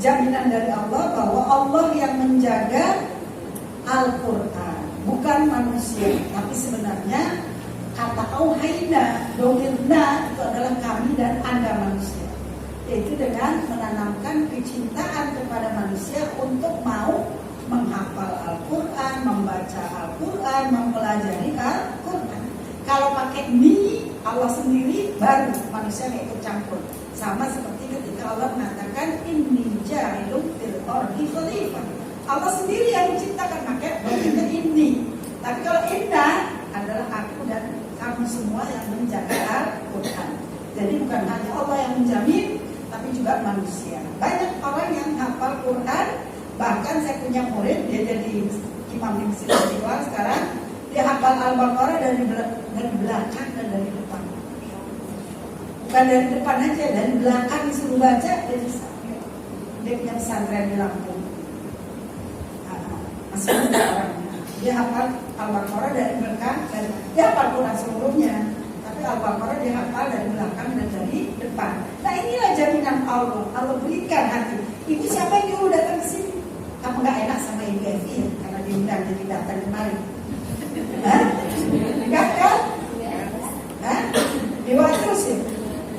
jaminan dari Allah bahwa Allah yang menjaga Al-Quran, bukan manusia. Tapi sebenarnya kata auhayna, domirna itu adalah kami dan Anda manusia, yaitu dengan menanamkan kecintaan kepada manusia untuk mau menghafal Al-Quran, membaca Al-Quran, mempelajari Al-Quran. Kalau pakai ni Allah sendiri, baru manusia nggak ikut campur. Sama seperti ketika Allah mengatakan inni ja'ilun fil ardi khalifah. Allah sendiri yang menciptakan, maka bagian ini. Tapi kalau inna adalah aku dan kamu semua yang menjaga Al-Quran. Jadi bukan hanya Allah yang menjamin, tapi juga manusia. Banyak orang yang hafal Quran. Bahkan saya punya murid, dia jadi imam di Masjid Istiqlal sekarang. Dia hafal Al-Baqarah dari belakang dan dari depan. Bukan dari depan aja, dari belakang disuruh baca, dia bisa. Dia punya pesantren di Lampung. Masih muda orangnya. Dia hafal Al-Baqarah dari belakang, dan dia hafal Quran seluruhnya. Tapi Al-Baqarah dia hafal dari belakang dan dari depan. Nah inilah jaminan Allah. Allah berikan hati. Ibu siapa yang nyuruh datang ke sini? Kamu nggak enak sama Ibu Evi ya? Karena diundang jadi datang kemari. Hah? Enggak kan? Hah? Dewa terus ya?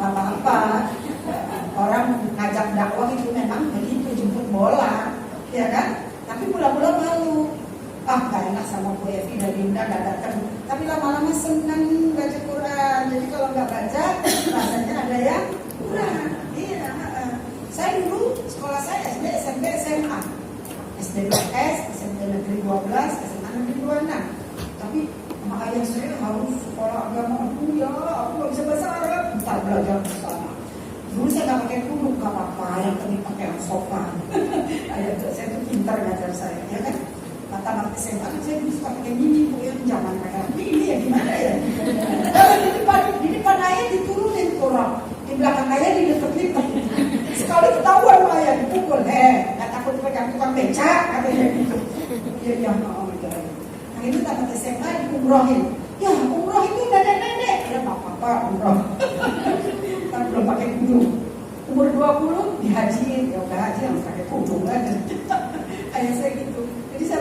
Apa-apa. Orang ngajak dakwah itu memang begitu, jemput bola, ya kan? Tapi mula-mula malu. Gak enak sama Bu Evi dan diundang gak datang. Tapi lama-lama senang baca Quran. Jadi kalau nggak baca, rasanya ada yang kurang. Iya. Saya dulu sekolah saya SD, SMP, SMA. SD 2S, SMP Negeri 12, SMA Negeri 26. Tapi sama ayah saya harus sekolah agama. Ya, aku nggak bisa bahasa Arab. Entar belajar bersama. Dulu saya nggak pakai kudung, nggak apa-apa. Yang penting pakai yang sopan. Ayah saya tuh pintar ngajar saya, ya kan? Mata-mata SMA saya dulu suka pakai mini, yang zaman kayak ini ya gimana ya? Di depan ayah diturunin orang, di belakang ayah dilipet-lipet. Sekali ketahuan sama ayah dipukul, nggak takut pegang tukang becak, katanya gitu. Iya, mau gitu. Nah itu tamat SMA diumrohin. Ya umroh itu nenek-nenek, ya nggak apa-apa umroh. Tapi belum pakai kudung. Umur 20 dihajiin, ya udah haji harus pakai kudung aja. Ayah saya gitu. Jadi saya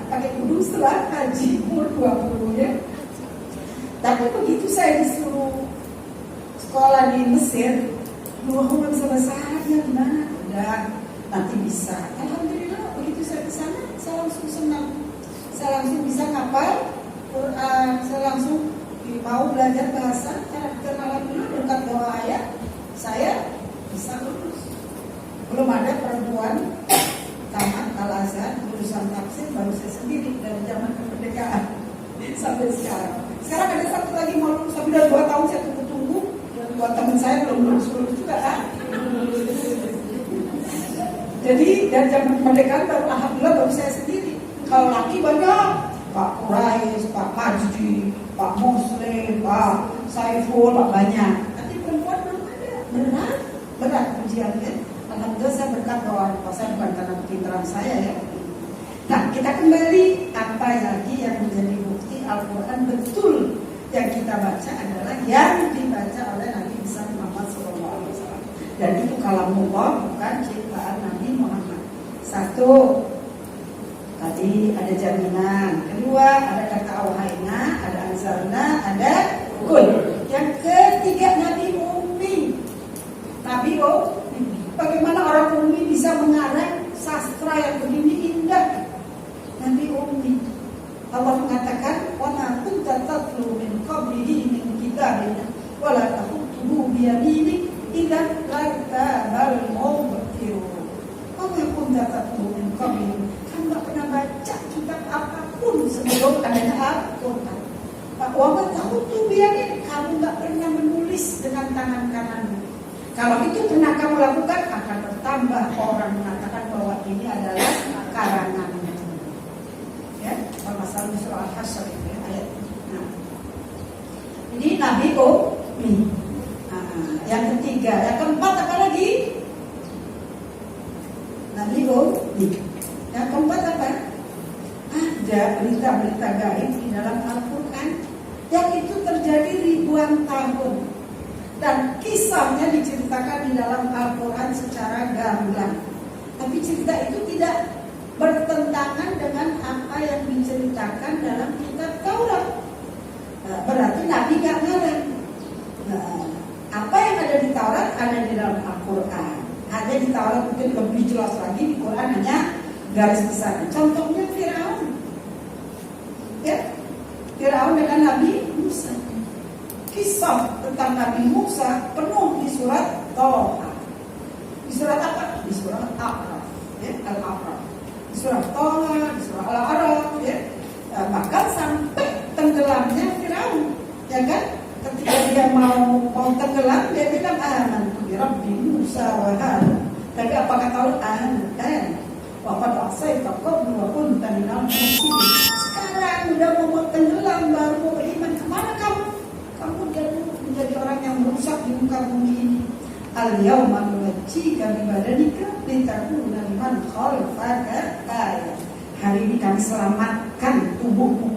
pakai kudung setelah haji umur 20 ya. Tapi begitu saya disuruh sekolah di Mesir, aku nggak bisa bahasa Arab ya gimana? Udah nanti bisa. Alhamdulillah begitu saya ke sana, saya langsung senang. Saya langsung bisa ngapal Quran, saya langsung mau belajar bahasa. Cara kenalan dulu berkat doa ayah, saya bisa lulus. Belum ada perempuan tamat Al-Azhar lulusan tafsir baru saya sendiri dari zaman kemerdekaan sampai sekarang. Sekarang ada satu lagi mau lulus, tapi udah 2 tahun saya tunggu. Buat teman saya belum lulus juga kan. Jadi dari zaman kemerdekaan baru alhamdulillah baru saya sendiri. Kalau laki banyak, Pak Quraish, Pak Majdi, Pak Muslim, Pak Saiful, Pak banyak. Tapi perempuan belum ada. Berat ujiannya. Alhamdulillah saya berkat doa saya bukan karena kepintaran saya ya. Nah kita kembali apa lagi yang menjadi bukti Al-Quran betul yang kita baca adalah yang dibaca oleh Nabi Muhammad SAW. Dan itu kalamullah bukan ciptaan Nabi Muhammad. Satu, tadi ada jaminan. Kedua, ada kata auhayna, ada anzalna, ada kul. Yang ketiga, Nabi ummi. Nabi ummi. Bagaimana orang ummi bisa mengarang sastra yang begini indah? Nabi ummi. Allah mengatakan, "Wa ma kunta tatlu min qablihi min kitabin wa la taqutuhu bi yaminik idzan lartabal mubtilun." Wa ma kunta tatlu min qablihi. Kamu enggak pernah baca kitab apapun sebelum adanya Al-Quran. Wa ma taqutuhu bi yaminik. Kamu enggak pernah menulis dengan tangan kananmu. Kalau itu pernah kamu lakukan, akan bertambah orang mengatakan bahwa ini adalah karangan. Ya, masalah surah Al-Hasyr itu ya, ayat. Nah, ini Nabi ummi. Yang ketiga, yang keempat apa lagi? Nabi ummi. Yang keempat apa? Ada berita-berita gaib di dalam Al-Quran yang itu terjadi ribuan tahun. Dan kisahnya diceritakan di dalam Al-Quran secara gamblang. Tapi cerita itu tidak bertentangan dengan apa yang diceritakan dalam kitab Taurat. Berarti Nabi gak ngarang. Apa yang ada di Taurat ada di dalam Al-Quran. Hanya di Taurat mungkin lebih jelas lagi, di Quran hanya garis besar. Contohnya Firaun. Ya, Firaun dengan Nabi Musa. Kisah tentang Nabi Musa penuh di surat Toha. Di surat apa? Di surat Al-A'raf. Ya, Al-A'raf. Di surat Toha, di surat Al-A'raf. Ya. Bahkan sampai tenggelamnya Firaun, ya kan? Ketika dia mau tenggelam, dia bilang amantu bi Rabbi Musa wa Harun. Tapi apa kata Allah? Wa qad asayta qablu wa kunta minal mufsidin. Sekarang udah mau tenggelam baru mau beriman. Kemana kamu? Kamu menjadi orang yang merusak di muka bumi ini. Al-yawma nunajjika bi badanika litakuna liman khalfaka ayah. Hari ini kami selamatkan tubuhmu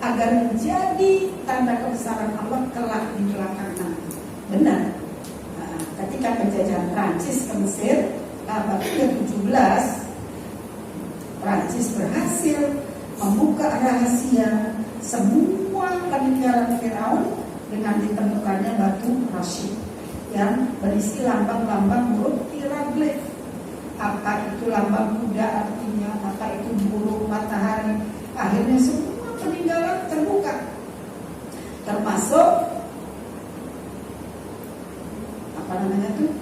agar menjadi tanda kebesaran Allah kelak di belakang nanti. Benar. Ketika penjajahan Prancis ke Mesir abad ke-17, Prancis berhasil membuka rahasia semua peninggalan Firaun dengan ditemukannya batu Rashid yang berisi lambang-lambang huruf hieroglif. Apa itu lambang kuda artinya, apa itu burung matahari. Akhirnya semua peninggalan terbuka, termasuk apa namanya tuh,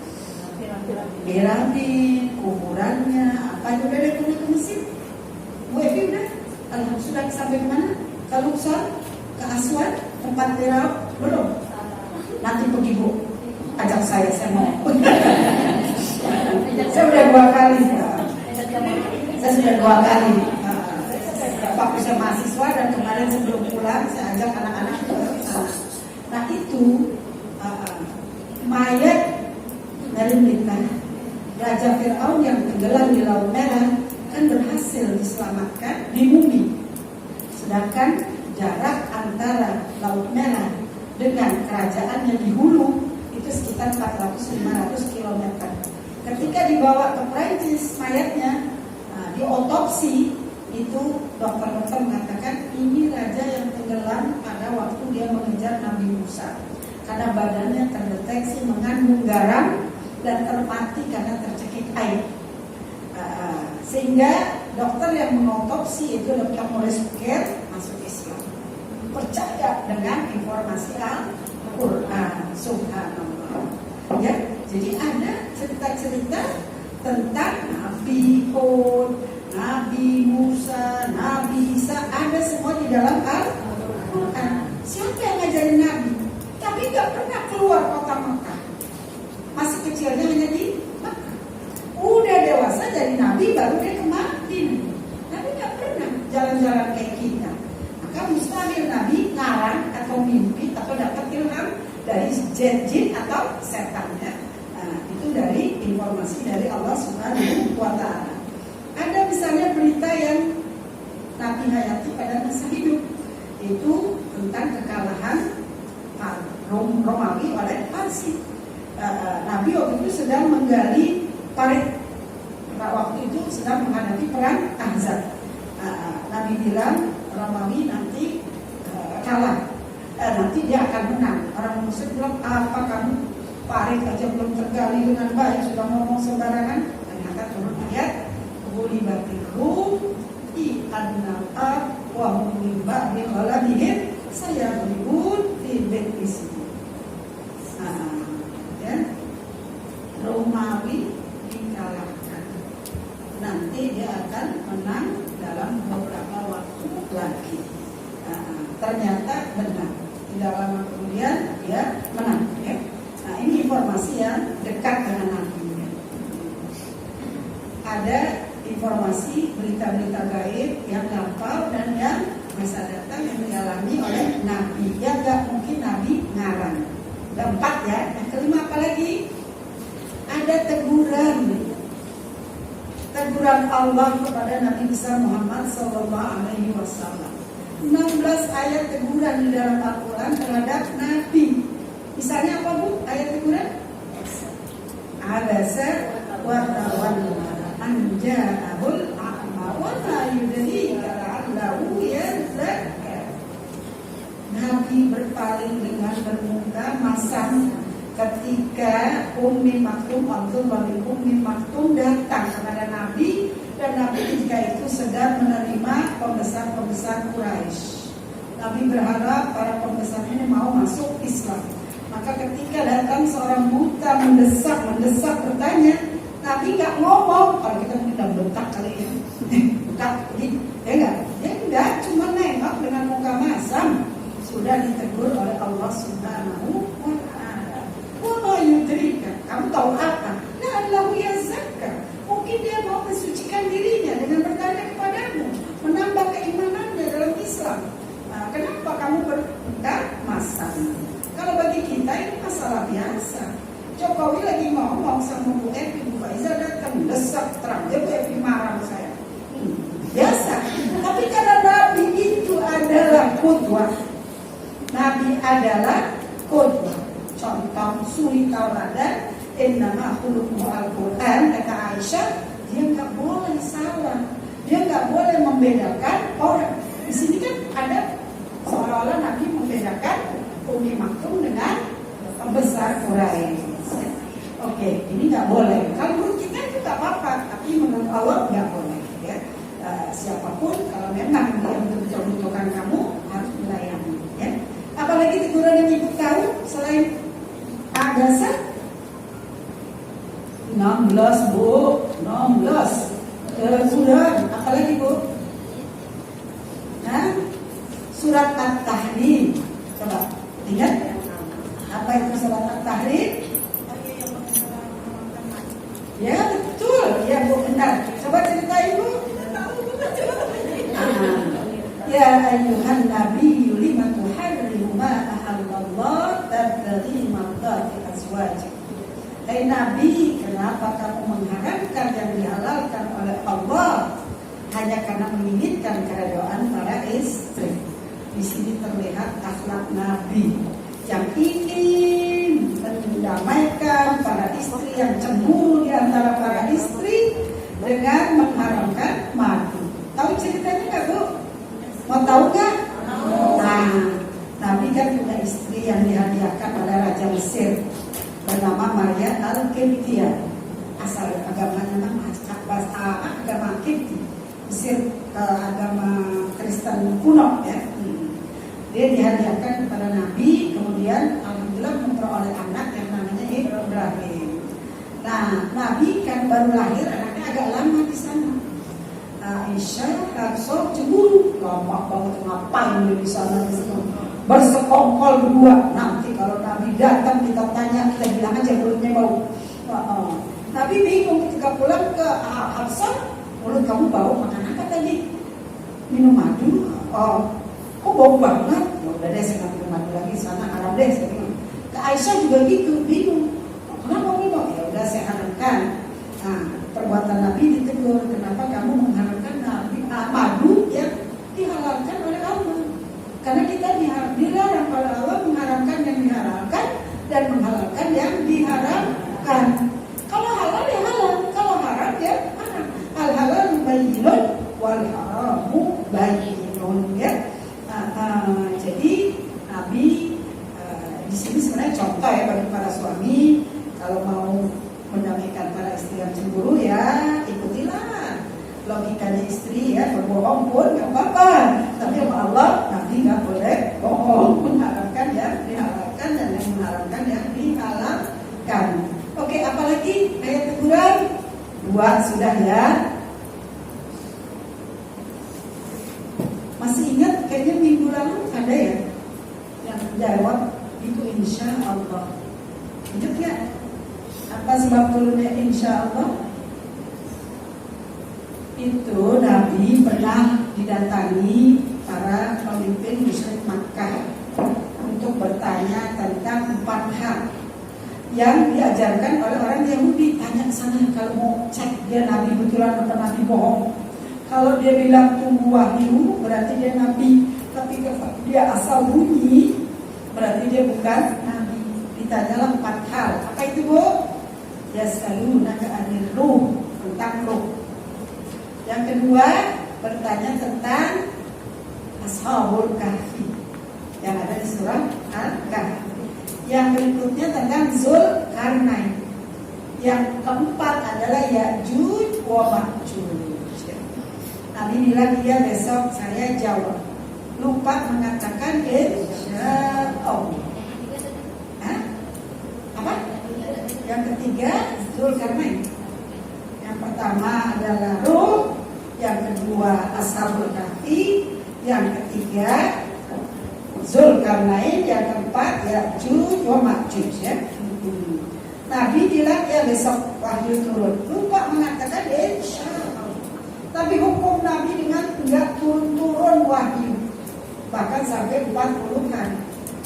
piramid, kuburannya, apa itu udah punya ke Mesir. Bu Evi udah, kalau sudah sampai kemana? Ke Luxor, ke Aswan, tempat Firaun belum? Nanti pergi Bu, ajak saya mau. Saya sudah 2 kali. Saya sudah 2 kali. Waktu saya mahasiswa dan kemarin sebelum pulang saya ajak anak-anak ke sana. Nah itu mayat dari mereka Raja Firaun yang tenggelam di Laut Merah kan berhasil diselamatkan di bumi. Sedangkan jarak antara Laut Merah dengan kerajaannya di hulu itu sekitar 400-500 km. Ketika dibawa ke Prancis mayatnya, diotopsi, itu dokter-dokter mengatakan ini raja yang tenggelam pada waktu dia mengejar Nabi Musa karena badannya terdeteksi mengandung garam dan termati karena tercekik air. Sehingga dokter yang mengotopsi itu Dr. Maurice Bucaille masuk Islam, percaya dengan informasi Al-Quran. Subhanallah. Ya, jadi ada cerita-cerita tentang Nabi Hud, Nabi Musa, Nabi Isa, ada semua di dalam Al-Quran. Siapa yang ngajarin Nabi? Tapi gak pernah keluar kota Mekah. Masih kecilnya hanya di Mekah. Udah dewasa jadi Nabi baru dia ke Madinah. Nabi gak pernah jalan-jalan kayak kita. Maka mustahil Nabi ngarang atau mimpi atau dapat ilham dari jin atau setannya. Itu dari informasi dari Allah Subhanahu wa Ta'ala. Ada misalnya berita yang Nabi hayati pada masa hidup, itu tentang kekalahan Romawi oleh Parsi. Nabi waktu itu sedang menggali parit. Waktu itu sedang menghadapi perang Ahzab. Nabi bilang Romawi nanti kalah, nanti dia akan menang. Orang Muslim bilang, apa kamu parit aja belum tergali dengan baik sudah ngomong sembarangan. Ternyata turun ayat Ghulibatir Rum fi adnal ard wa hum min ba'di ghalabihim sayaghlibun fi bid'i sinin. Ya, Romawi dikalahkan. Nanti dia akan menang dalam beberapa waktu lagi. Ternyata benar. Tidak lama kemudian dia menang. Ya. Nah, ini informasi yang dekat dengan Nabi. Ada informasi berita-berita gaib yang lampau dan yang masa datang yang dialami oleh Nabi. Ya gak mungkin Nabi ngarang. Ada 4 ya. Yang kelima apa lagi? Ada teguran Allah kepada Nabi besar Muhammad SAW. 16 ayat teguran di dalam Al-Quran terhadap Nabi. Misalnya apa Bu? Ayat teguran? Abasa wa tawalla an ja'ahul a'ma wa ma yudrika la'allahu yazakka. Nabi berpaling dengan bermuka masam ketika Ummi Maktum Abdullah bin Ummi Maktum datang kepada Nabi, dan Nabi ketika itu sedang menerima pembesar-pembesar Quraisy. Nabi berharap para pembesar ini mau masuk Islam. Maka ketika datang seorang buta mendesak bertanya, Nabi nggak ngomong. Kalau kita mungkin udah bentak kali ya, bentak, ya enggak, cuma nengok dengan muka masam. Sudah ditegur oleh Allah Subhanahu wa Ta'ala. Wa ma yudrika, kamu tahu apa? La'allahu yazakka. Mungkin dia mau mensucikan dirinya dengan bertanya kepadamu, menambah keimanannya dalam Islam. Nah, kenapa kamu berbentak masam? Kalau bagi kita ini masalah biasa. Jokowi lagi ngomong sama Bu Evi, Bu Faiza datang desak terang, dia Bu Evi marah sama saya. Biasa. Tapi karena Nabi itu adalah qudwah. Nabi adalah qudwah. Contoh suri tauladan, innama khuluquhu al-Quran, kata Aisyah, dia nggak boleh salah, dia nggak boleh membedakan orang. Di sini kan ada seolah-olah Nabi membedakan Ummi Maktum dengan pembesar Quraisy. Oke, ini nggak boleh. Kalau menurut kita itu nggak apa-apa, tapi menurut Allah nggak boleh. Ya, siapapun kalau memang dia betul-betul membutuhkan kamu harus melayani. Ya. Apalagi teguran yang ibu tahu selain dasar 16 Bu, 16. Surat apalagi Bu? Nah, surat At-Tahrim. Coba ingat apa itu surat At-Tahrim? Ya betul, ya Bu, benar. Coba ceritain Bu. Ya ayyuhan nabiyyu lima tuharrimu ma ahallallah tabtaghi mardati azwajik. Hai Nabi, kenapa kamu mengharamkan yang dihalalkan oleh Allah hanya karena menginginkan keridhaan para istri? Di sini terlihat akhlak Nabi yang ingin mendamaikan para istri yang cemburu di antara para istri dengan mengharamkan madu. Tahu ceritanya nggak Bu? Mau tahu nggak? Nah, Nabi kan punya istri yang dihadiahkan oleh Raja Mesir bernama Maria Al-Qibtiyah. Asal agamanya agama Qibti, Mesir, agama Kristen kuno ya. Dia dihadiahkan kepada Nabi, kemudian alhamdulillah memperoleh anak yang namanya Ibrahim. Nah, Nabi kan baru lahir, anaknya agak lama di sana. Aisyah langsung cemburu, lama banget ngapain dia di sana bersekongkol berdua. Nanti kalau Nabi datang kita tanya, kita bilang aja mulutnya bau. Nabi bingung ketika pulang ke Hafsah, mulut kamu bau, makan apa tadi? Minum madu. Kok bau banget? Ya udah deh, saya nggak minum madu lagi, sana haram deh. Saya bilang. Ke Aisyah juga gitu, bingung. Kenapa minum? Ya udah saya haramkan. Nah, perbuatan Nabi ditegur, kenapa kamu mengharamkan madu yang dihalalkan oleh Allah? Karena kita dilarang oleh Allah mengharamkan yang dihalalkan dan menghalalkan yang diharamkan. Kalau halal ya halal, kalau haram ya haram. Al halal bayyinun wal haramu bayyinun ya. Jadi Nabi di sini sebenarnya contoh ya bagi para suami kalau mau mendamaikan para istri yang cemburu ya ikutilah logikanya istri ya, berbohong pun nggak apa-apa, tapi sama Allah Nabi nggak boleh bohong, mengharapkan yang dihalalkan dan yang mengharapkan yang dihalalkan. Oke, apalagi ayat teguran 2 sudah ya. Masih ingat kayaknya minggu lalu ada ya yang jawab itu insya Allah. Ingat ya? Apa sebab turunnya insya Allah? Itu Nabi pernah didatangi para pemimpin musyrik Makkah untuk bertanya tentang 4 hal yang diajarkan oleh orang Yahudi. Tanya sana kalau mau cek dia Nabi betulan atau Nabi bohong. Kalau dia bilang tunggu wahyu berarti dia Nabi, tapi kalau dia asal bunyi berarti dia bukan Nabi. Ditanyalah 4 hal. Apa itu Bu? Yasalunaka anir ruh, tentang ruh. Yang kedua bertanya tentang Ashabul Kahfi yang ada di surah Al-Kahfi. Yang berikutnya tentang Zulkarnain. Yang keempat adalah Ya'juj wa Ma'juj. Nabi bilang dia besok saya jawab. Lupa mengatakan insyaallah. Apa? Yang ketiga Zulkarnain. Yang pertama adalah Ruh, yang kedua Ashabul Kahfi, yang ketiga Zulkarnain, yang keempat Ya'juj wa Ma'juj ya. Nabi bilang ya besok wahyu turun. Lupa mengatakan insyaallah. Tapi hukum Nabi dengan enggak turun wahyu. Bahkan sampai 40-an.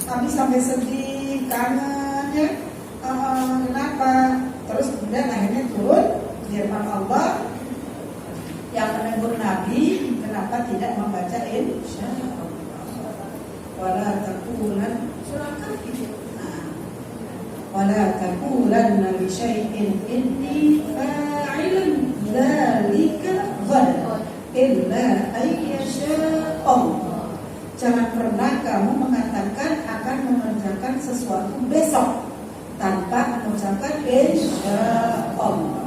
Nabi sampai sedih, kangen ya. Kenapa? Terus kemudian akhirnya turun firman Allah yang menegur Nabi, kenapa tidak membaca insyaallah. Wala taqulan surah Kahfi. Wala taqulanna li syai'in inni fa'ilun dzalika ghadan illa ayyasha Allah. Jangan pernah kamu mengatakan akan mengerjakan sesuatu besok tanpa mengucapkan insyaallah.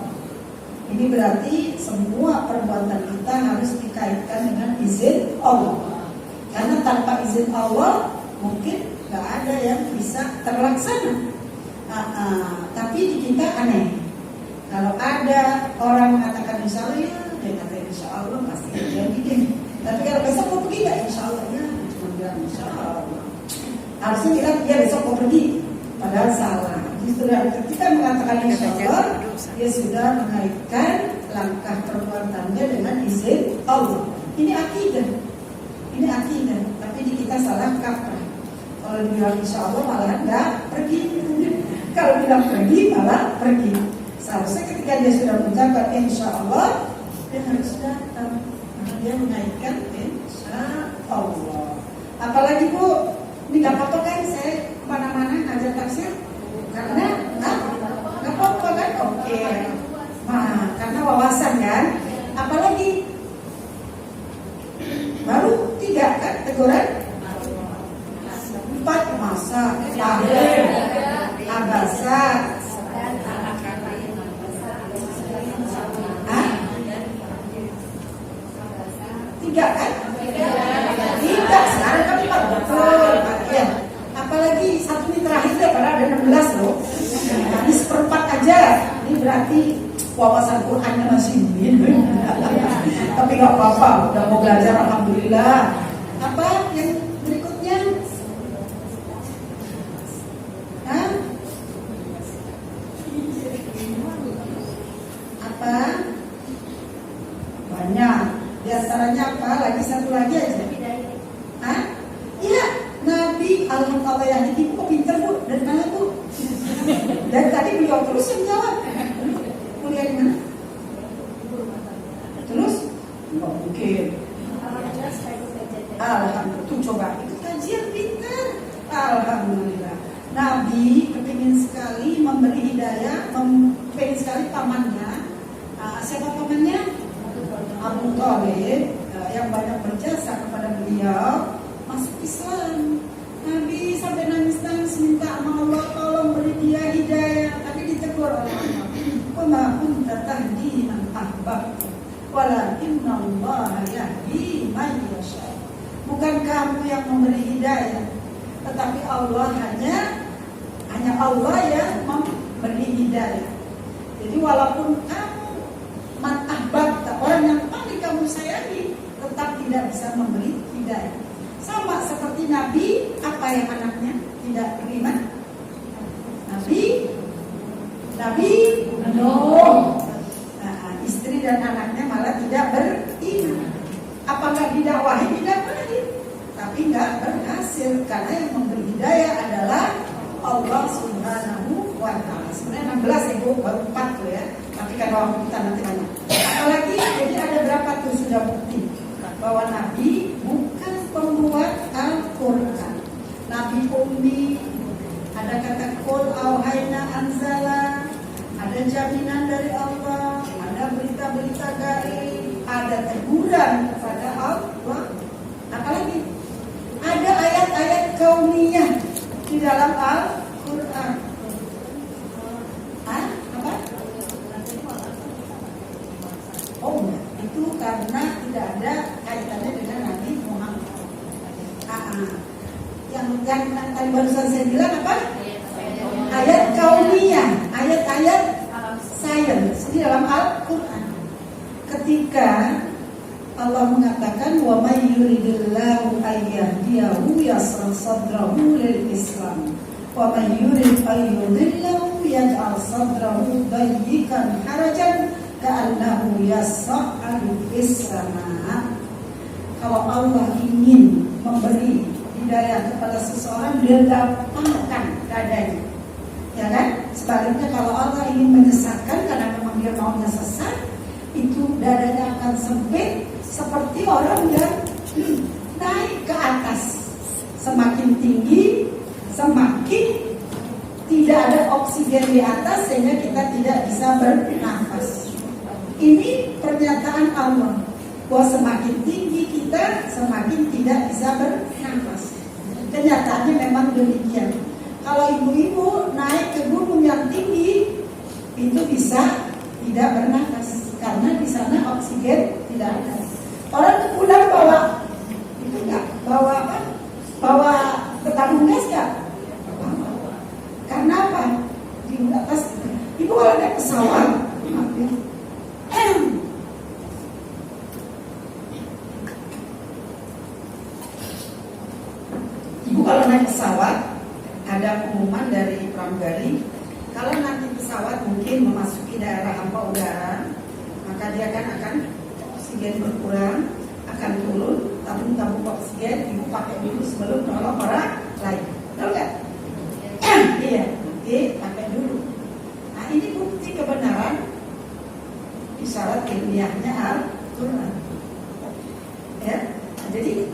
Ini berarti semua perbuatan kita harus dikaitkan dengan izin Allah. Karena tanpa izin Allah mungkin gak ada yang bisa terlaksana. Tapi di kita aneh. Kalau ada orang mengatakan insya Allah ya, dia kata insya Allah pasti jadi deh. Tapi kalau besok mau pergi gak insya Allah ya, cuma bilang insya Allah. Harusnya bilang dia besok mau pergi, padahal salah. Justru ketika mengatakan insya Allah, dia sudah mengaitkan langkah perbuatannya dengan izin Allah. Ini akidah. Ini akidah. Tapi di kita salah kaprah. Kalau dibilang insya Allah malah enggak pergi. Kalau bilang pergi malah pergi. Seharusnya ketika dia sudah mengucapkan insya Allah, dia harus datang. Karena dia mengaitkan insya Allah. Apalagi Bu, ini gak apa-apa kan saya kemana-mana ngajar tafsir? Karena gak apa-apa kan? Oke. Nah, karena wawasan kan. Apalagi baru 3 kan teguran? 4 masa lahir abasa. Tiga kan? Tiga, sekarang kan 4 betul ya. Apalagi satu ini terakhir deh, karena ada 16 loh. Ini seperempat aja. Ini berarti wawasan Qurannya masih minim. Tapi gak apa-apa, udah mau belajar alhamdulillah. Apa yang berikutnya? Apa? Banyak. Di antaranya apa? Lagi satu lagi aja. Iya, Nabi alhamdulillah ini kok pinter Bu, dari mana Bu? Dan tadi beliau terus yang jawab. Kuliah di mana? Terus? Enggak mungkin. Alhamdulillah, tuh coba itu kajian pinter. Alhamdulillah. Nabi kepingin sekali memberi hidayah, kepingin sekali pamannya. Siapa pamannya? Abu Thalib yang banyak berjasa kepada beliau masuk Islam. Nabi sampai nangis-nangis minta sama Allah tolong beri dia hidayah, tapi ditegur oleh Allah. Wa ma kunta tahdi man ahbabta walakinna Allah yahdi man yasha. Bukan kamu yang memberi hidayah, tetapi Allah hanya Allah yang memberi hidayah. Jadi walaupun kamu man ahbabta, orang yang paling kamu sayangi, tetap tidak bisa memberi hidayah. Sama seperti Nabi, apa yang anaknya tidak beriman? Nabi Nuh. Istri dan anaknya malah tidak beriman. Apakah didakwahi? Didakwahi, tapi nggak berhasil karena yang memberi hidayah adalah Allah Subhanahu wa Ta'ala. Sebenarnya 16 Ibu, baru 4 tuh ya. Tapi kan waktu kita nanti banyak. Apalagi jadi ada berapa tuh sudah bukti bahwa Nabi bukan pembuat Al-Quran. Nabi ummi, ada kata qul auhayna anzala, ada jaminan dari Allah, ada berita-berita gaib, ada teguran kepada Allah. Apalagi ada ayat-ayat kauniyah di dalam Al-Quran. Apa? Oh enggak, itu karena tidak ada kaitannya dengan Nabi Muhammad. Yang tadi barusan saya bilang apa? Ayat kauniyah, ayat-ayat sains di dalam Al-Quran. Ketika Allah mengatakan wa may yuridillahu ayyahdiyahu yasrah sadrahu lil Islam wa may yurid ayyudillahu yaj'al sadrahu dayyikan harajan ka'annahu yas'adu fis sama'. Kalau Allah ingin memberi hidayah kepada seseorang, dia lapangkan dadanya, ya kan? Sebaliknya kalau Allah ingin menyesatkan karena memang dia maunya sesat, itu dadanya akan sempit seperti orang yang naik ke atas. Semakin tinggi, semakin tidak ada oksigen di atas sehingga kita tidak bisa bernafas. Ini pernyataan Allah bahwa semakin tinggi kita, semakin tidak bisa bernafas. Kenyataannya memang demikian. Kalau ibu-ibu naik ke gunung yang tinggi, itu bisa tidak bernafas karena di sana oksigen tidak ada. Orang ke pulau bawa itu enggak, bawa apa? Bawa tabung gas enggak? Karena apa? Di atas. Ibu kalau naik pesawat, Ibu kalau naik pesawat, ada pengumuman dari pramugari, kalau nanti pesawat mungkin memasuki daerah hampa udara, maka dia akan oksigen berkurang, akan turun, tabung-tabung oksigen ibu pakai dulu sebelum nolong orang lain. Tahu nggak? Iya, nanti pakai dulu. Nah ini bukti kebenaran isyarat ilmiahnya Al-Quran. Ya, jadi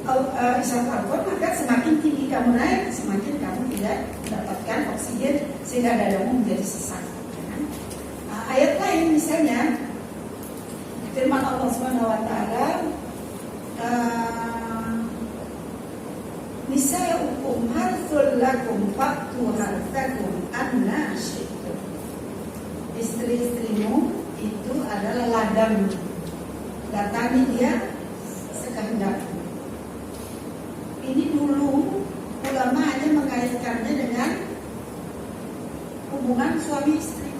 isyarat Al-Quran, maka semakin tinggi kamu naik, semakin kamu tidak mendapatkan oksigen sehingga dadamu menjadi sesak. Nah, ayat lain misalnya firman Allah Subhanahu wa taala, nisa'ukum harthul lakum fa'tu harthakum anna syi'tum. Istri-istrimu itu adalah ladang, datangi dia sekehendakmu. Ini dulu ulama hanya mengaitkannya dengan hubungan suami istri.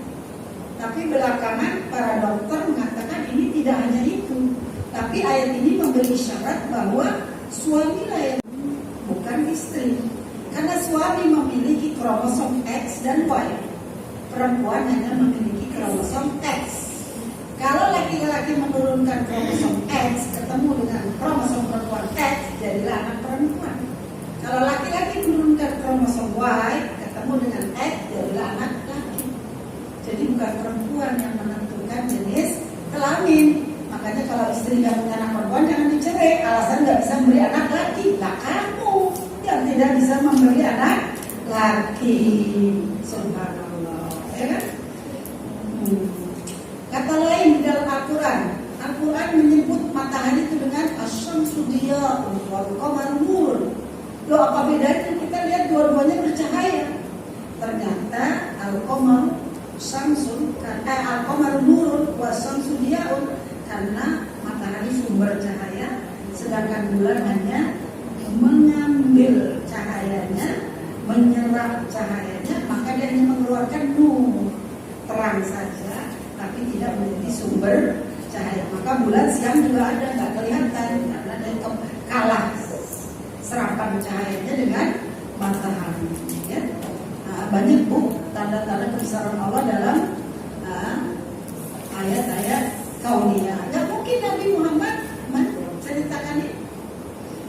Tapi belakangan para dokter mengatakan ini tidak hanya itu, tapi ayat ini memberi syarat bahwa suamilah yang, bukan istri. Karena suami memiliki kromosom X dan Y, perempuan hanya memiliki kromosom X. Kalau laki-laki menurunkan kromosom X ketemu dengan kromosom perempuan X, jadilah anak perempuan. Kalau laki-laki menurunkan kromosom Y ketemu dengan X, jadilah anak laki. Jadi bukan perempuan yang menentukan jenis kelamin. Makanya kalau istri nggak punya anak perempuan jangan dicerai, alasan nggak bisa memberi anak laki. Lah kamu yang tidak bisa memberi anak laki. Subhanallah, ya kan? Kata lain di dalam Al-Quran, Al-Quran menyebut matahari itu dengan asyamsu diya'un wal qamaru nur. Loh apa bedanya? Kita lihat dua-duanya bercahaya. Ternyata al-qamaru samsun, al-qamaru nurun wa samsu diya'un, karena matahari sumber cahaya, sedangkan bulan hanya mengambil cahayanya, menyerap cahayanya, maka dia hanya mengeluarkan nur, terang saja, tapi tidak menjadi sumber cahaya. Maka bulan siang juga ada, nggak kelihatan karena dia kalah serapan cahayanya dengan matahari. Ya? Nah, banyak tanda-tanda kebesaran Allah dalam ayat-ayat kauniyah. Nggak mungkin Nabi Muhammad menceritakan ini.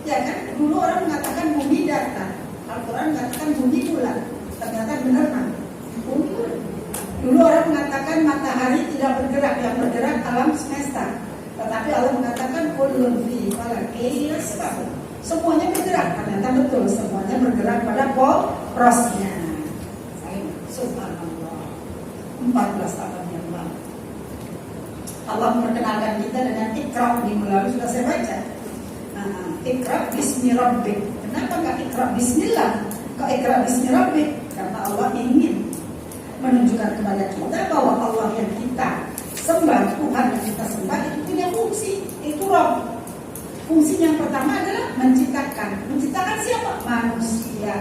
Ya kan, dulu orang mengatakan bumi datar, Al-Quran mengatakan bumi bulat. Ternyata benar kan? Bumi bulat. Dulu orang mengatakan matahari tidak bergerak, yang bergerak alam semesta. Tetapi Allah mengatakan kullun fi falakin yasbahun. Semuanya bergerak, ternyata betul semuanya bergerak pada porosnya. Subhanallah. 14 tahun yang lalu. Allah memperkenalkan kita dengan Iqra, minggu lalu sudah saya baca. Iqra bismi rabbik. Kenapa nggak Iqra bismillah? Kok Iqra bismi rabbik? Karena Allah ingin menunjukkan kepada kita bahwa Allah yang kita sembah, Tuhan yang kita sembah itu punya fungsi, itu Rabb. Fungsi yang pertama adalah menciptakan. Menciptakan siapa? Manusia.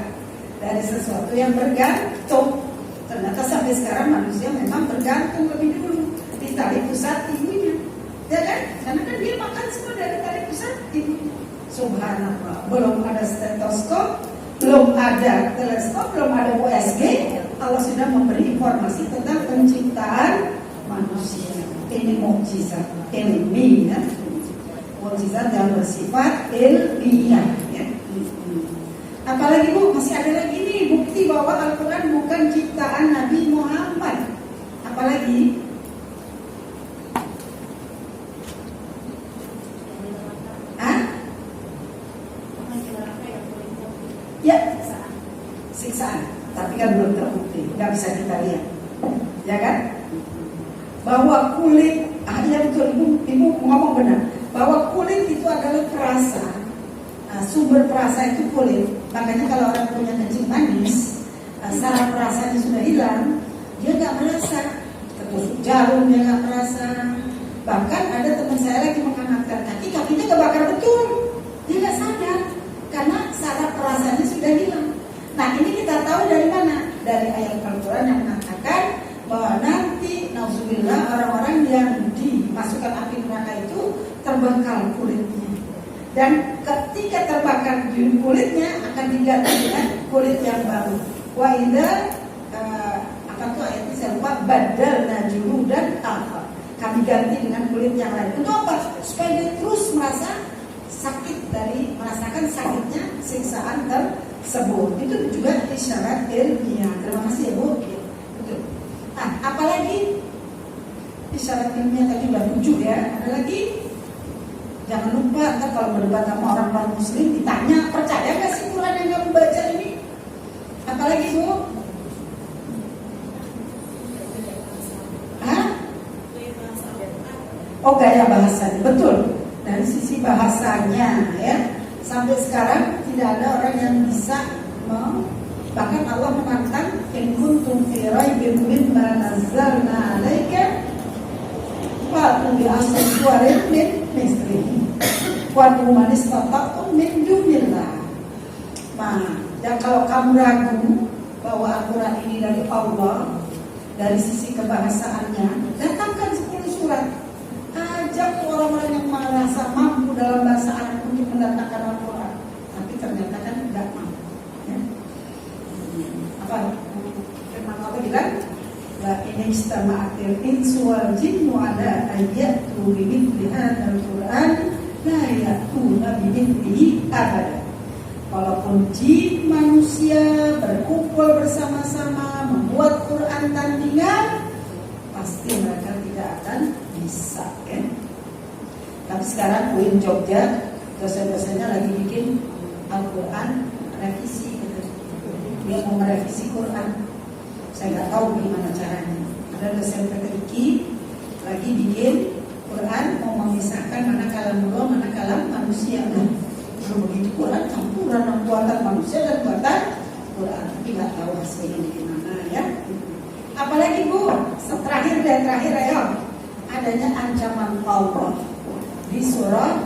Dari sesuatu yang bergantung. Ternyata sampai sekarang manusia memang bergantung lebih dulu di tali pusat ibunya. Ya kan? Karena kan dia makan semua dari tali pusat ibunya. Subhanallah. Belum ada stetoskop, belum ada teleskop, belum ada USG. Allah sudah memberi informasi tentang penciptaan manusia. Ini mukjizat ilmiah, mukjizat yang bersifat ilmiah. Ya. Apalagi Bu, masih ada lagi nih bukti bahwa Al-Quran bukan ciptaan Nabi Muhammad. Apalagi? Ya, siksaan. Tapi kan belum terbukti, nggak bisa kita lihat, ya kan? Bahwa kulit, ya betul, ibu ngomong benar, bahwa kulit itu adalah perasa. Nah, sumber perasa itu kulit. Makanya kalau orang punya kencing manis, saraf perasanya sudah hilang, dia nggak merasa. Ketusuk jarum dia nggak merasa. Bahkan ada teman saya lagi menghangatkan kaki, kakinya kebakar betul, dia nggak sadar karena saraf perasanya sudah hilang. Nah, ini kita tahu dari mana? Dari ayat Al-Quran yang mengatakan bahwa nanti nauzubillah orang-orang yang dimasukkan api neraka itu terbakar kulitnya. Dan ketika terbakar kulitnya akan diganti dengan kulit yang baru. Wa idza apa tuh ayatnya saya lupa, badalna juludan akhar. Kami ganti dengan kulit yang lain. Untuk apa? Supaya dia terus merasa sakit dari merasakan sakitnya siksaan tersebut. Itu juga isyarat ilmiah. Terima kasih ya Bu. Betul. Nah, apalagi isyarat ilmiah tadi udah 7 ya. Ada lagi? Jangan lupa ntar kalau berdebat sama orang muslim ditanya, percaya gak sih Quran yang kamu baca ini? Apalagi Bu? Hah? Oh, gaya bahasanya. Betul. Dari sisi bahasanya ya, sampai sekarang tidak ada orang yang bisa bahkan Allah menantang in kuntum fi raibin mimma nazzalna 'alaika fa'tu bi asri suwarin min mislihi wa man istata'tum min dunillah. Nah, dan kalau kamu ragu bahwa Al-Quran ini dari Allah dari sisi kebahasaannya, datangkan 10 surat. Ajak orang-orang yang merasa mampu dalam bahasa Arab untuk mendatangkan Al-Quran, tapi ternyata kan tidak mampu. Ya. Apa? Firman Allah bilang, la in istama'atil insu wal jinnu ala ayyatu bimithli hadzal Qur'an la ya'tuna bimithlihi abada. Walaupun jin manusia berkumpul bersama-sama membuat Quran tandingan, pasti mereka tidak akan bisa kan. Tapi sekarang UIN Jogja dosen-dosennya lagi bikin Al-Quran revisi gitu. Dia mau merevisi Quran. Saya nggak tahu gimana caranya. Ada dosen Petriki lagi bikin Quran mau memisahkan mana kalamullah, mana kalam manusia. Kalau begitu Quran campuran buatan manusia dan buatan Quran. Tapi nggak tahu hasilnya gimana ya. Apalagi Bu, terakhir ayo. Adanya ancaman Allah di surah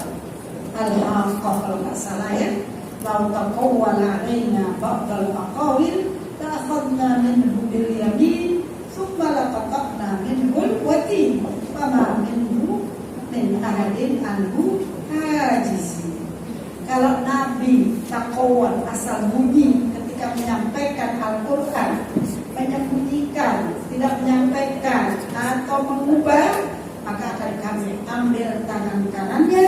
Al-Haqqah kalau nggak salah ya. Lau taqawwala alaina ba'dal aqawil la akhadna minhu bil yamin thumma laqata'na minhu watin fama minhu min ahadin anhu hajizi. Kalau Nabi taqawwal asal bunyi ketika menyampaikan Al-Quran, menyembunyikan, tidak menyampaikan atau mengubah, maka akan kami ambil tangan kanannya,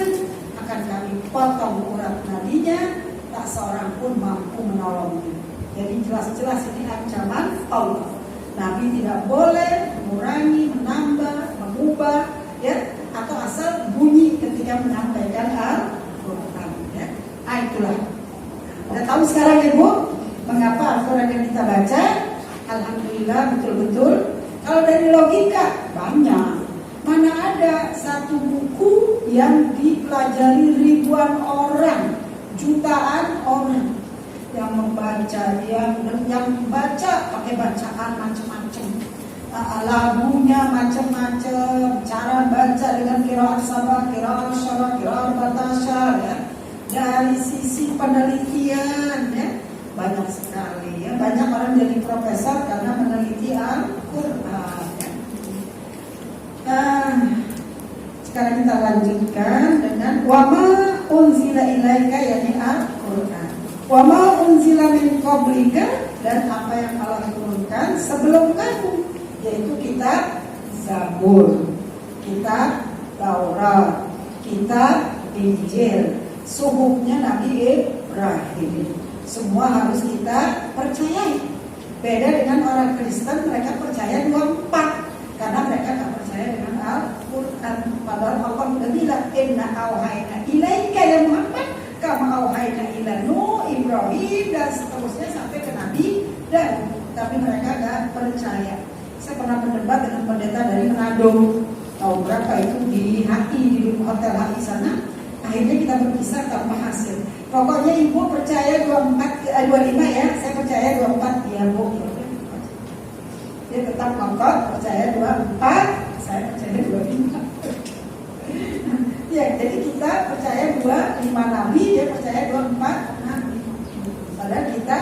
akan kami potong urat nadinya, tak seorang pun mampu menolongnya. Jadi jelas-jelas ini ancaman Allah. Nabi tidak boleh mengurangi, menambah, mengubah, ya, atau asal bunyi ketika menyampaikan Al-Quran. Ya. Itulah. Kita tahu sekarang Ibu, mengapa Al-Quran yang kita baca, alhamdulillah betul-betul. Kalau dari logika banyak. Mana ada satu buku yang dipelajari ribuan orang, jutaan orang yang membaca, yang baca pakai bacaan macam-macam, lagunya macam-macam, cara baca dengan qiraat sabah, qiraat syarah, qiraat batasya, ya. Dari sisi penelitian, ya, banyak sekali, ya. Banyak orang jadi profesor karena meneliti Al-Quran, ya. Sekarang kita lanjutkan dengan wama unzila ilaika, yakni Al-Quran. Wama unzila min qablika, dan apa yang Allah turunkan sebelum kamu, yaitu kitab Zabur, kitab Taurat, kitab Injil, suhufnya Nabi Ibrahim. Semua harus kita percayai. Beda dengan orang Kristen, mereka percaya 24 karena mereka tak percaya dengan Al-Quran. Padahal Allah sudah bilang, inna auhayna ilaika ya Muhammad kama auhayna ila Nuh, Ibrahim, dan seterusnya sampai ke Nabi Daud. Tapi mereka tak percaya. Saya pernah berdebat dengan pendeta dari Manado, tahu berapa itu di HI, di hotel HI sana. Akhirnya kita berpisah tanpa hasil. Pokoknya ibu percaya 25 ya, saya percaya 24 ya bu. Dia tetap ngokot percaya 24, saya percaya 25. Ya, jadi kita percaya 25 Nabi, dia percaya 24 Nabi. Padahal kita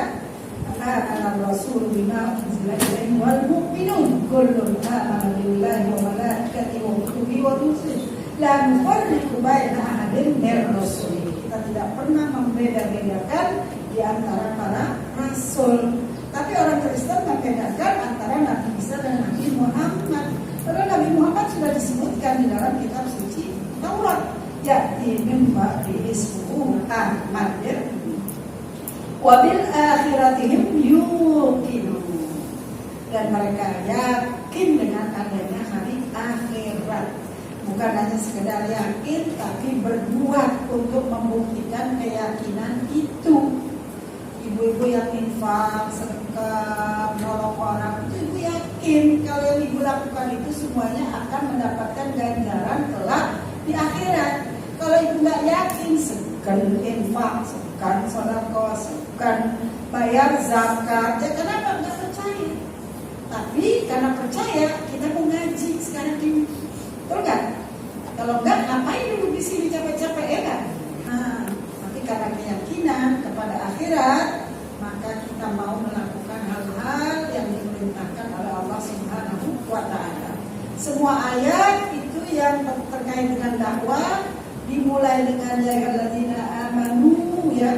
Rasul bima unzila ilaihi wal mu'minun kullun amana billahi wa malaikatihi wa kutubihi wa rusulihi la nufarriqu baina ahadin min rusulihi. Kita tidak pernah membeda-bedakan di antara para rasul. Tapi orang Kristen membedakan antara Nabi Isa dan Nabi Muhammad. Karena Nabi Muhammad sudah disebutkan di dalam kitab suci Taurat, ya'ti min ba'di ismuhu Ahmad, ya. Wabil akhiratihim yuqinun, dan mereka yakin dengan adanya hari akhirat. Bukan hanya sekedar yakin, tapi berbuat untuk membuktikan keyakinan itu. Ibu-ibu yang infak, sedekah, menolong orang, itu ibu yakin kalau yang ibu lakukan itu semuanya akan mendapatkan ganjaran kelak di akhirat. Kalau ibu nggak yakin, segan infak, segan sedekah, segan bayar zakat, ya kenapa nggak percaya? Tapi karena percaya, kita mau ngaji sekarang ini, betul nggak? Kalau nggak, ngapain dulu di sini capek-capek, ya kan? Tapi karena keyakinan kepada akhirat, maka kita mau melakukan hal-hal yang diperintahkan oleh Allah Subhanahu wa Ta'ala. Semua ayat itu yang terkait dengan dakwah dimulai dengan ya ayyuhalladzina amanu, ya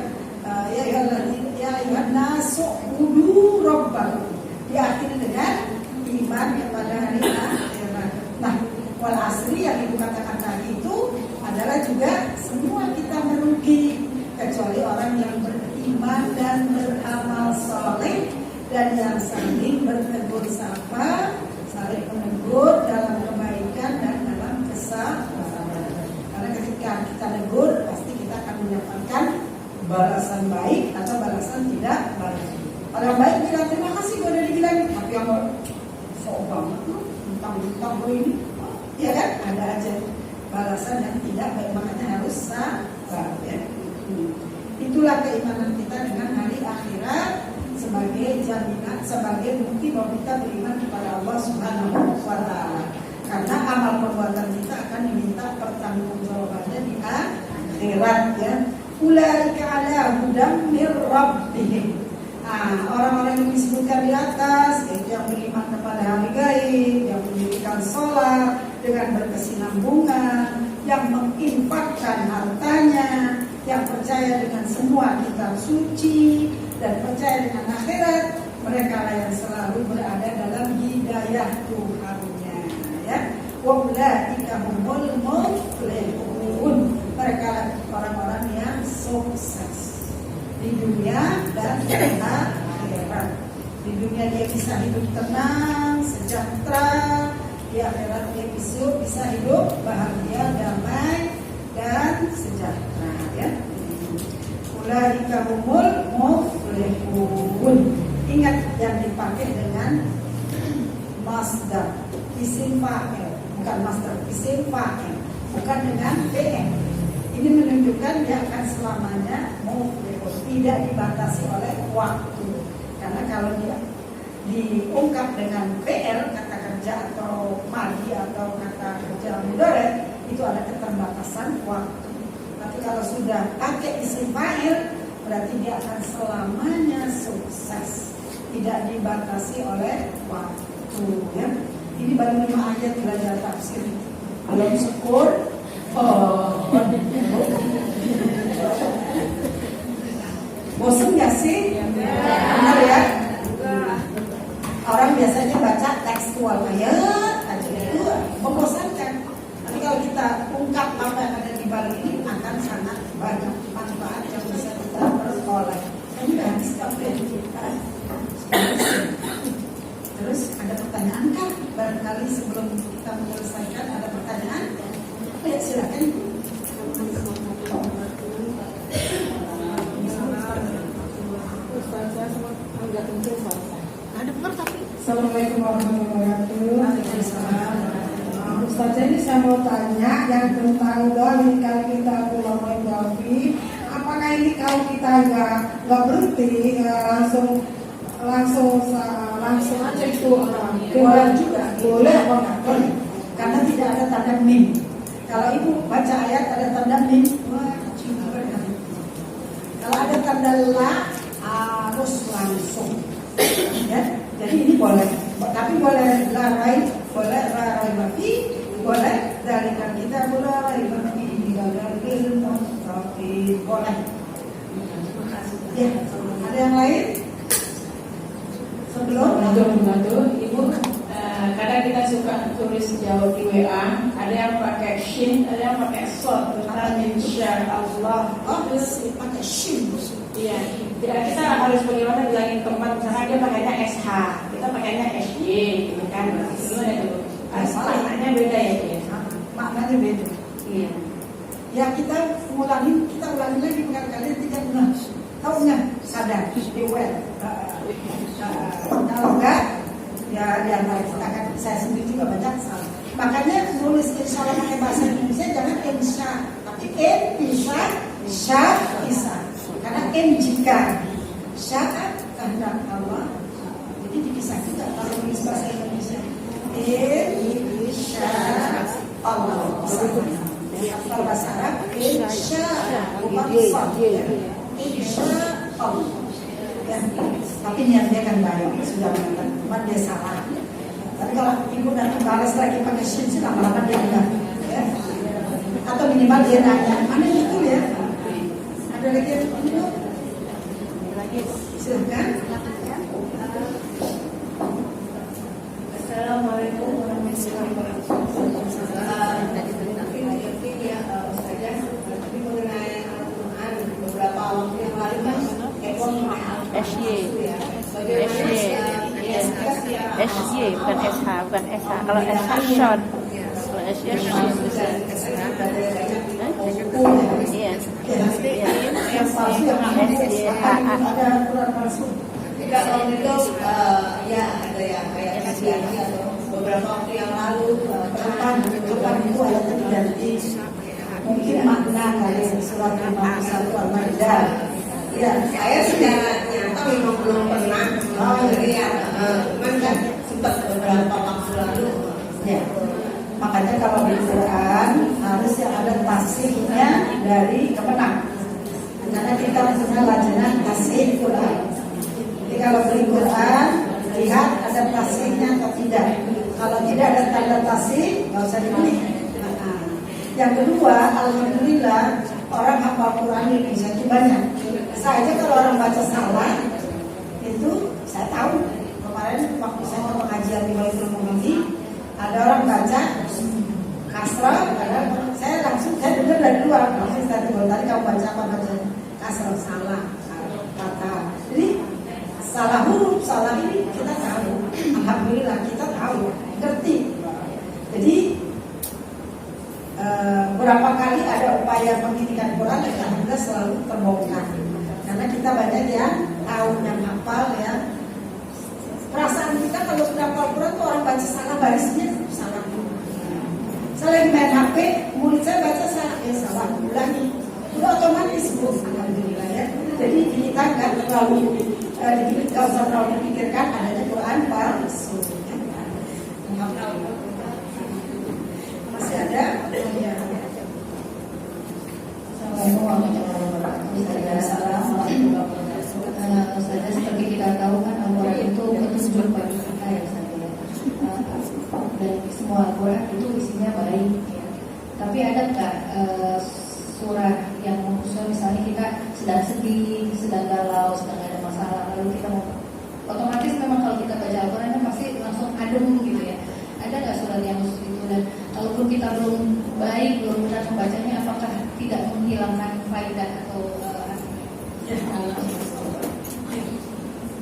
ayyuhan nasu ubudu rabbakum, diakhiri dengan iman kepada hari akhirat. Nah, wal asri yang ibu katakan tadi itu adalah juga semua kita merugi kecuali orang yang beriman dan beramal soleh dan yang saling bertegur sapa, saling menegur dalam kebaikan dan dalam kesabaran. Karena ketika kita negur, pasti kita akan mendapatkan balasan baik atau balasan tidak baik. Orang baik bilang terima kasih gue udah dibilang, tapi yang sok banget tentang gue ini, ya kan? Ada aja balasan yang tidak baik, makanya harus sabar, ya. Itulah keimanan kita dengan hari akhirat sebagai jaminan, sebagai bukti bahwa kita beriman kepada Allah Subhanahu wa Ta'ala. Karena amal perbuatan kita akan diminta pertanggungjawabannya di akhirat, ya. Ulaika ala hudam mir rabbihim. Orang-orang yang disebutkan di atas, yaitu yang beriman kepada hari gaib, yang mendirikan sholat dengan berkesinambungan, yang menginfakkan hartanya, yang percaya dengan semua kitab suci dan percaya dengan akhirat, mereka lah yang selalu berada dalam hidayah Tuhannya, ya. Wa ulaika humul muflihun. Mereka lah orang-orang yang sukses di dunia dan di akhirat. Di dunia dia bisa hidup tenang, sejahtera. Di akhirat dia bisa hidup bahagia, damai dan sejahtera, ya. Ulaika humul muflihun. Ingat yang dipakai dengan masdar, isim fa'il, bukan masdar, isim fa'il. bukan dengan PM. Ini menunjukkan dia akan selamanya tidak dibatasi oleh waktu. Karena kalau dia diungkap dengan PL, kata kerja atau madi atau kata kerja mudhari, itu ada keterbatasan waktu. Tapi kalau sudah pakai isim fa'il, berarti dia akan selamanya sukses, tidak dibatasi oleh waktu. Ya. Ini baru 5 ayat belajar tafsir. Belum syukur. Bosan gak sih? Benar ya? Orang biasanya baca tekstual ayat aja itu membosankan. Tapi kalau kita ungkap apa yang ada di balik ini akan sangat banyak manfaat yang bisa kita peroleh. Ini habis kabel kita. Terus ada pertanyaan kan? Barangkali sebelum kita menyelesaikan ada pertanyaan? Ya silakan. Assalamualaikum warahmatullahi wabarakatuh. Ustazah, ini saya mau tanya yang tentang doa kalau kita pulang Gavi, apakah ini kalau kita nggak berhenti langsung aja itu Boleh juga. boleh apa nggak? Boleh. Karena tidak ada tanda mim. Kalau ibu baca ayat ada tanda mim, wah cinta benar. Kalau ada tanda la harus langsung. Ya, jadi ini boleh. Tapi boleh larai, boleh larai bagi, boleh dari kan kita larai bagi tapi boleh. Ya, ada yang lain? Sebelum Ibu, kadang kita suka tulis jawab di WA, ada yang pakai shin, ada yang pakai short, tentang insya Allah. Oh, pakai shin. Iya, kita harus bagaimana bilangin teman, misalnya dia pakainya SH, kita pakainya SY, gitu kan? Gimana itu? Maknanya beda ya, Bu? Maknanya beda. Iya. Ya kita ulangi lagi berkali-kali tidak benar. Tahu nggak? Sadar, aware. Kalau enggak, ya di antara kita kan saya sendiri juga banyak salah. Makanya nulis insya Allah pakai bahasa Indonesia jangan insya, tapi insya. Karena jika syaat kehendak Allah, jadi dipisah juga kalau nulis bahasa Indonesia. Insya Allah. Kalau bahasa Arab insya bukan insya Allah. Ya. Tapi niatnya kan baik, sudah mengatakan, cuma dia salah. Tapi kalau ibu nanti balas lagi pakai shin, lama-lama dia enggak. Ya. Atau minimal dia nanya, mana itu ya? Ada lagi yang itu? Silakan. Assalamualaikum warahmatullahi wabarakatuh. Tapi mengenai Al-Quran beberapa waktu yang lalu kan SY bukan SH, bukan SH. Kalau SH short, kalau SY short. Iya. Tidak kalau itu ya ada yang kayak terjadi atau beberapa waktu yang lalu Kapan itu ayatnya diganti? Mungkin makna dari surat 51 Al-Maidah. ya saya secara nyata memang belum pernah melihat kan sempat beberapa waktu lalu. Ya. Makanya kalau di Quran harus yang ada tasihnya dari kemenang. Karena kita punya lajanan tasih Quran. Jadi kalau beli Quran lihat ada tasihnya atau tidak. Kalau tidak ada tanda tasih nggak usah dibeli. Yang kedua, alhamdulillah orang hafal Quran di Indonesia itu banyak. Saya aja kalau orang baca salah itu saya tahu. Kemarin waktu saya ke pengajian di Baitul Mu'minin ada orang baca kasrah, saya dengar dari luar. Langsung saya tiba tadi kamu baca apa baca kasrah salah kata. Jadi salah huruf, salah ini kita tahu. Alhamdulillah kita tahu, ngerti. Jadi berapa kali ada upaya pendidikan Quran dan alhamdulillah selalu terbongkar. Karena kita banyak yang tahu yang hafal ya. Perasaan kita kalau sudah hafal Quran tuh orang baca salah barisnya salah. Saya lagi main HP, murid saya salah ulangi, udah otomatis bu, alhamdulillah ya. Jadi kita nggak terlalu nggak usah terlalu memikirkan adanya Quran palsu. Masih ada? Assalamualaikum warahmatullahi wabarakatuh. Saja seperti kita tahu kan Al-Quran itu petunjuk bagi kita ya saja. Dan semua Al-Quran itu isinya baik ya. Tapi ada nggak surah yang misalnya kita sedang sedih, sedang galau, sedang ada masalah, lalu kita mau otomatis memang kalau kita baca Al-Quran kan pasti langsung adem gitu ya. Ada nggak surat yang khusus itu? Dan kalaupun kita belum baik, belum benar membacanya, apakah tidak menghilangkan faedah atau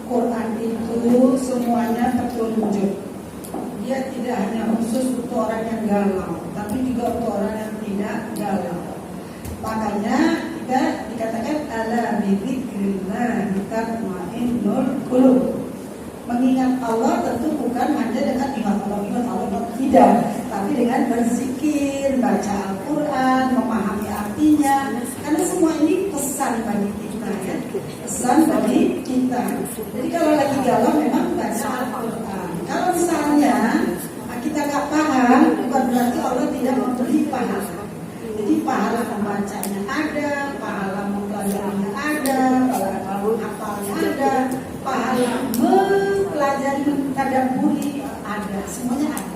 Quran itu semuanya petunjuk. Dia tidak hanya khusus untuk orang yang galau, tapi juga untuk orang yang tidak galau. Makanya kita dikatakan ala bidzikrillah tatma'innul qulub. Mengingat Allah tentu bukan hanya dengan ingat Allah tidak, tapi dengan berzikir, baca Al-Quran, memahami artinya. Karena semua ini pesan bagi kita ya, pesan bagi kita. Jadi kalau lagi galau memang baca Al-Quran. Kalau misalnya kita nggak paham, bukan berarti Allah tidak memberi pahala. Jadi pahala membacanya ada, pahala mempelajarinya ada, pahala menghafalnya ada, pahala mempelajari mentadabburi ada, semuanya ada.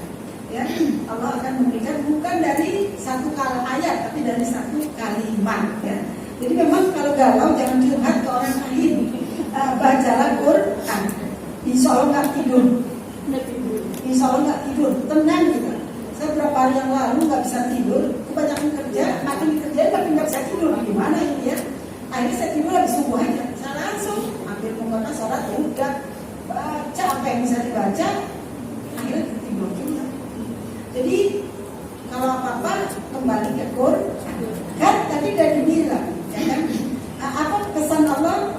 Ya, Allah akan memberikan bukan dari satu ayat, tapi dari satu kalimat. Ya. Jadi memang kalau galau jangan curhat ke orang lain. Bacalah Quran. Insya Allah nggak tidur. Insya Allah nggak tidur, tenang gitu. Saya beberapa hari yang lalu nggak bisa tidur, kebanyakan kerja, makin dikerjain makin nggak bisa tidur. Gimana ini ya? Akhirnya saya tidur habis subuh aja. Saya langsung ambil pokoknya sholat, ya udah baca apa yang bisa dibaca, akhirnya tidur juga. Jadi kalau apa-apa kembali ke Quran. Kan tadi udah dibilang, ya kan? Apa pesan Allah?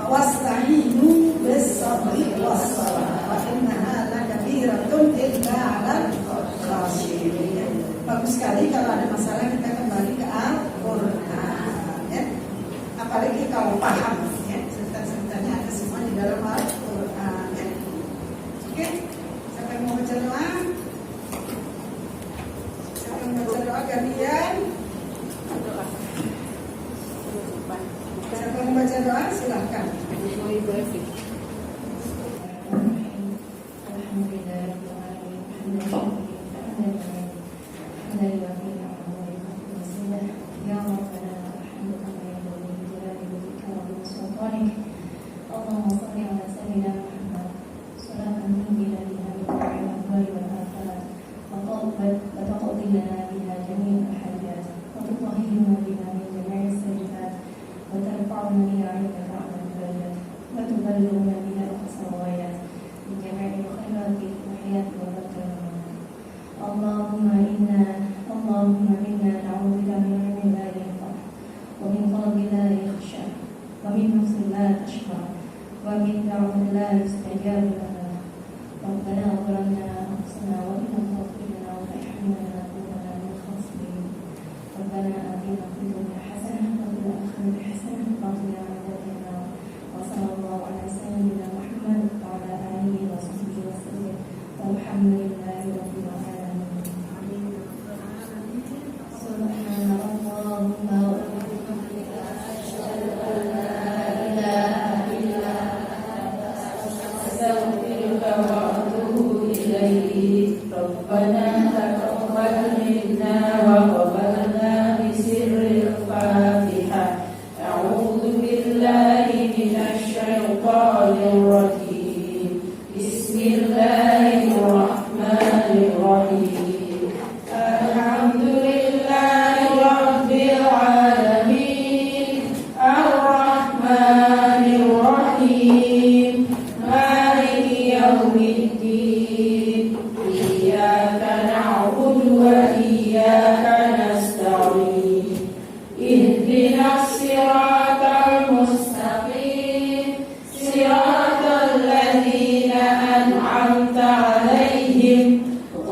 Wasta'inu bis-sabri was-salah wa innaha lakabiratun illa 'alal khashiyin. Bagus sekali kalau ada masalah kita kembali ke Al-Quran ya. Apalagi kalau paham ya, cerita-ceritanya ada semua di dalam Al-Quran ya. Oke, siapa yang mau baca doa? Siapa yang baca doa gantian? Siapa yang baca doa? Silahkan.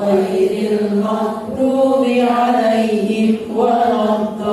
غير المغضوب عليهم ولا الضالين.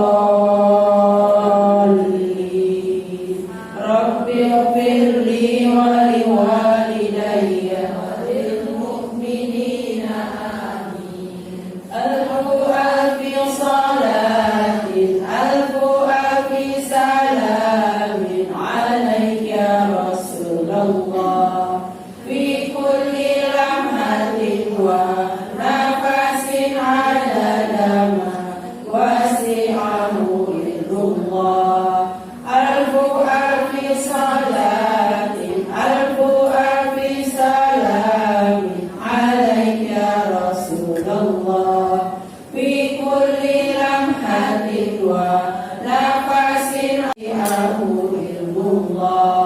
wa nafasin ilmu Allah.